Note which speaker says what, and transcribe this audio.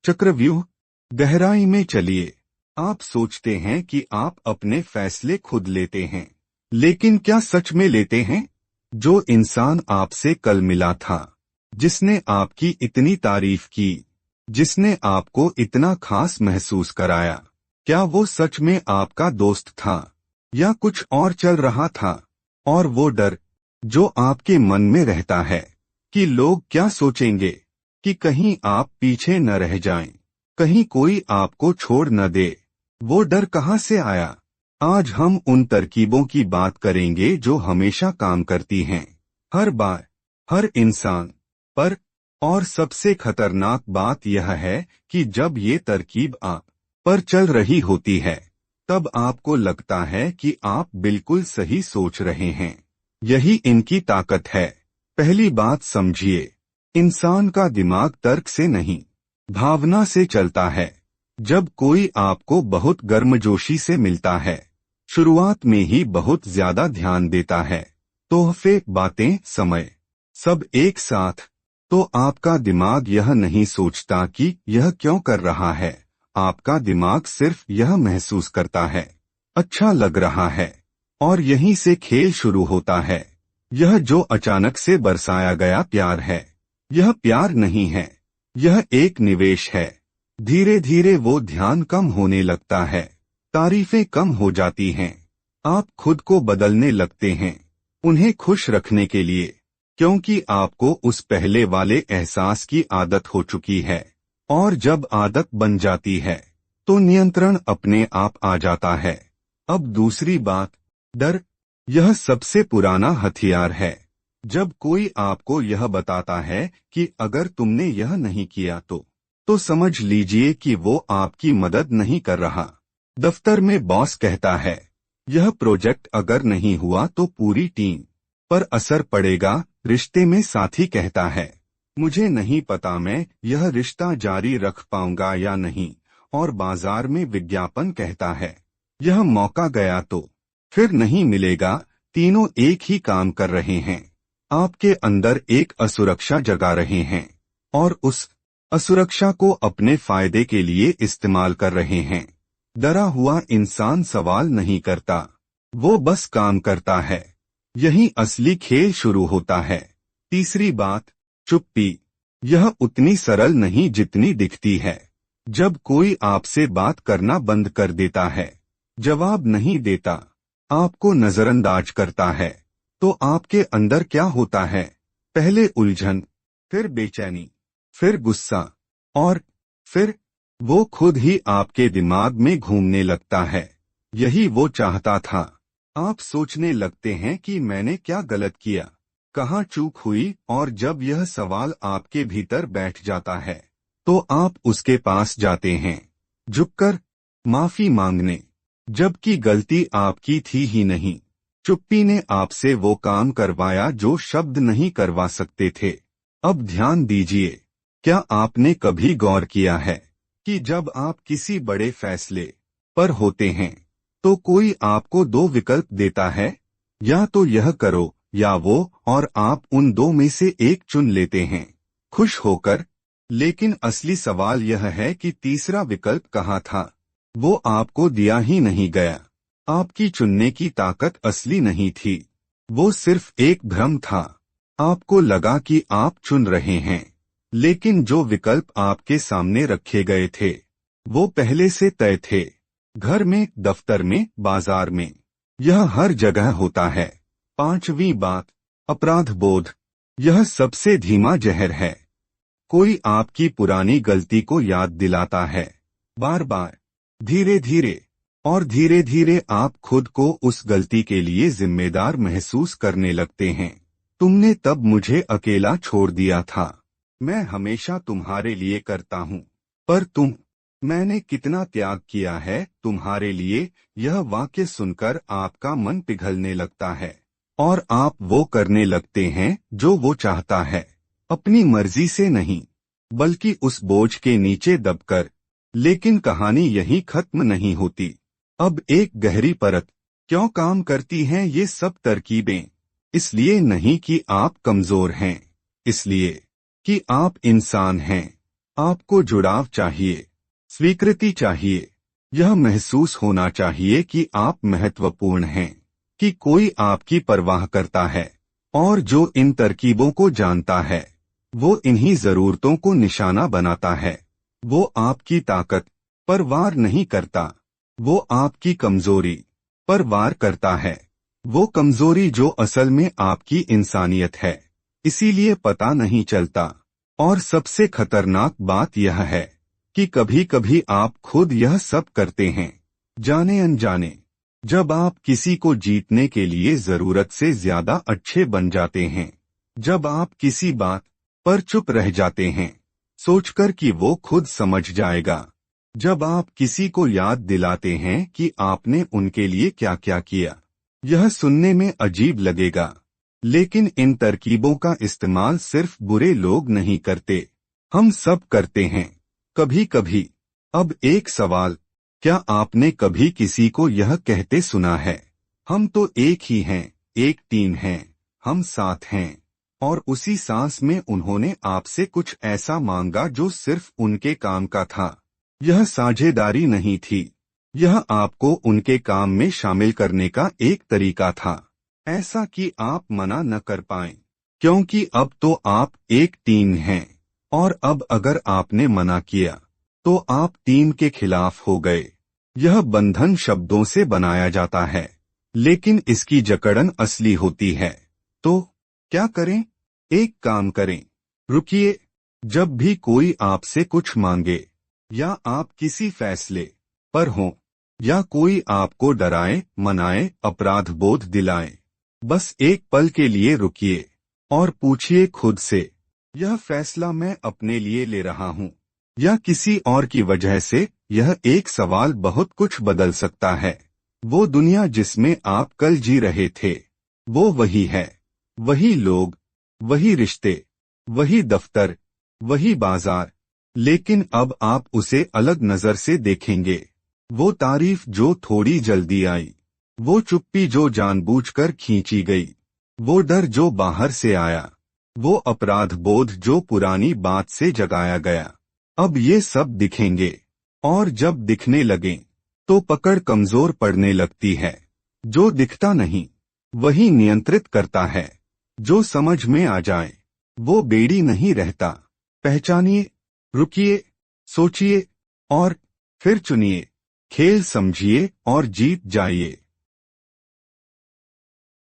Speaker 1: चक्रव्यूह। गहराई में चलिए। आप सोचते हैं कि आप अपने फैसले खुद लेते हैं, लेकिन क्या सच में लेते हैं? जो इंसान आपसे कल मिला था, जिसने आपकी इतनी तारीफ की, जिसने आपको इतना खास महसूस कराया, क्या वो सच में आपका दोस्त था या कुछ और चल रहा था? और वो डर जो आपके मन में रहता है कि लोग क्या सोचेंगे, कि कहीं आप पीछे न रह जाएं, कहीं कोई आपको छोड़ न दे, वो डर कहाँ से आया? आज हम उन तरकीबों की बात करेंगे जो हमेशा काम करती हैं, हर बार, हर इंसान पर। और सबसे खतरनाक बात यह है कि जब ये तरकीब आप पर चल रही होती है, तब आपको लगता है कि आप बिल्कुल सही सोच रहे हैं। यही इनकी ताकत है। पहली बात समझिए, इंसान का दिमाग तर्क से नहीं, भावना से चलता है। जब कोई आपको बहुत गर्मजोशी से मिलता है, शुरुआत में ही बहुत ज्यादा ध्यान देता है, तोहफे, बातें, समय, सब एक साथ, तो आपका दिमाग यह नहीं सोचता कि यह क्यों कर रहा है। आपका दिमाग सिर्फ यह महसूस करता है, अच्छा लग रहा है। और यहीं से खेल शुरू होता है। यह जो अचानक से बरसाया गया प्यार है, यह प्यार नहीं है, यह एक निवेश है। धीरे धीरे वो ध्यान कम होने लगता है, तारीफें कम हो जाती हैं, आप खुद को बदलने लगते हैं, उन्हें खुश रखने के लिए, क्योंकि आपको उस पहले एहसास एहसास की आदत हो चुकी है। और जब आदत बन जाती है, तो नियंत्रण अपने आप आ जाता है। अब दूसरी बात, डर। यह सबसे पुराना हथियार है। जब कोई आपको यह बताता है कि अगर तुमने यह नहीं किया तो समझ लीजिए कि वो आपकी मदद नहीं कर रहा। दफ्तर में बॉस कहता है, यह प्रोजेक्ट अगर नहीं हुआ तो पूरी टीम पर असर पड़ेगा। रिश्ते में साथी कहता है, मुझे नहीं पता मैं यह रिश्ता जारी रख पाऊंगा या नहीं। और बाजार में विज्ञापन कहता है, यह मौका गया तो फिर नहीं मिलेगा। तीनों एक ही काम कर रहे हैं, आपके अंदर एक असुरक्षा जगा रहे हैं, और उस असुरक्षा को अपने फायदे के लिए इस्तेमाल कर रहे हैं। डरा हुआ इंसान सवाल नहीं करता, वो बस काम करता है। यही असली खेल शुरू होता है। तीसरी बात, चुप्पी। यह उतनी सरल नहीं जितनी दिखती है। जब कोई आपसे बात करना बंद कर देता है, जवाब नहीं देता, आपको नजरअंदाज करता है, तो आपके अंदर क्या होता है? पहले उलझन, फिर बेचैनी, फिर गुस्सा, और फिर वो खुद ही आपके दिमाग में घूमने लगता है। यही वो चाहता था। आप सोचने लगते हैं कि मैंने क्या गलत किया, कहाँ चूक हुई। और जब यह सवाल आपके भीतर बैठ जाता है, तो आप उसके पास जाते हैं, झुककर माफी मांगने, जबकि गलती आपकी थी ही नहीं। चुप्पी ने आपसे वो काम करवाया जो शब्द नहीं करवा सकते थे। अब ध्यान दीजिए, क्या आपने कभी गौर किया है कि जब आप किसी बड़े फैसले पर होते हैं, तो कोई आपको दो विकल्प देता है, या तो यह करो या वो, और आप उन दो में से एक चुन लेते हैं, खुश होकर। लेकिन असली सवाल यह है कि तीसरा विकल्प कहाँ था? वो आपको दिया ही नहीं गया। आपकी चुनने की ताकत असली नहीं थी, वो सिर्फ एक भ्रम था। आपको लगा कि आप चुन रहे हैं, लेकिन जो विकल्प आपके सामने रखे गए थे, वो पहले से तय थे। घर में, दफ्तर में, बाजार में, यह हर जगह होता है। पांचवी बात, अपराध बोध। यह सबसे धीमा जहर है। कोई आपकी पुरानी गलती को याद दिलाता है, बार बार, धीरे धीरे, और धीरे धीरे आप खुद को उस गलती के लिए जिम्मेदार महसूस करने लगते हैं। तुमने तब मुझे अकेला छोड़ दिया था, मैं हमेशा तुम्हारे लिए करता हूँ, पर मैंने कितना त्याग किया है तुम्हारे लिए। यह वाक्य सुनकर आपका मन पिघलने लगता है, और आप वो करने लगते हैं जो वो चाहता है, अपनी मर्जी से नहीं, बल्कि उस बोझ के नीचे दबकर। लेकिन कहानी यहीं खत्म नहीं होती। अब एक गहरी परत, क्यों काम करती हैं ये सब तरकीबें? इसलिए नहीं कि आप कमजोर हैं, इसलिए कि आप इंसान हैं। आपको जुड़ाव चाहिए, स्वीकृति चाहिए। यह महसूस होना चाहिए कि आप महत्वपूर्ण हैं, कि कोई आपकी परवाह करता है, और जो इन तरकीबों को जानता है वो इन्हीं जरूरतों को निशाना बनाता है। वो आपकी ताकत पर वार नहीं करता, वो आपकी कमजोरी पर वार करता है। वो कमजोरी जो असल में आपकी इंसानियत है, इसीलिए पता नहीं चलता। और सबसे खतरनाक बात यह है कि कभी कभी आप खुद यह सब करते हैं, जाने अनजाने। जब आप किसी को जीतने के लिए जरूरत से ज्यादा अच्छे बन जाते हैं, जब आप किसी बात पर चुप रह जाते हैं सोचकर कि वो खुद समझ जाएगा, जब आप किसी को याद दिलाते हैं कि आपने उनके लिए क्या क्या किया। यह सुनने में अजीब लगेगा, लेकिन इन तरकीबों का इस्तेमाल सिर्फ बुरे लोग नहीं करते, हम सब करते हैं कभी कभी। अब एक सवाल, क्या आपने कभी किसी को यह कहते सुना है, हम तो एक ही हैं, एक टीम हैं, हम साथ हैं, और उसी सांस में उन्होंने आपसे कुछ ऐसा मांगा जो सिर्फ उनके काम का था। यह साझेदारी नहीं थी, यह आपको उनके काम में शामिल करने का एक तरीका था, ऐसा कि आप मना न कर पाएं, क्योंकि अब तो आप एक टीम हैं, और अब अगर आपने मना किया तो आप टीम के खिलाफ हो गए। यह बंधन शब्दों से बनाया जाता है, लेकिन इसकी जकड़न असली होती है। तो क्या करें? एक काम करें, रुकिए। जब भी कोई आपसे कुछ मांगे, या आप किसी फैसले पर हों, या कोई आपको डराए, मनाए, अपराध बोध दिलाए, बस एक पल के लिए रुकिए और पूछिए खुद से, यह फैसला मैं अपने लिए ले रहा हूं या किसी और की वजह से? यह एक सवाल बहुत कुछ बदल सकता है। वो दुनिया जिसमें आप कल जी रहे थे, वो वही है, वही लोग, वही रिश्ते, वही दफ्तर, वही बाजार, लेकिन अब आप उसे अलग नजर से देखेंगे। वो तारीफ जो थोड़ी जल्दी आई, वो चुप्पी जो जानबूझकर खींची गई, वो डर जो बाहर से आया, वो अपराध बोध जो पुरानी बात से जगाया गया, अब ये सब दिखेंगे। और जब दिखने लगें तो पकड़ कमजोर पड़ने लगती है। जो दिखता नहीं वही नियंत्रित करता है, जो समझ में आ जाए वो बेड़ी नहीं रहता। पहचानिए, रुकिए, सोचिए और फिर चुनिए। खेल समझिए और जीत जाइए।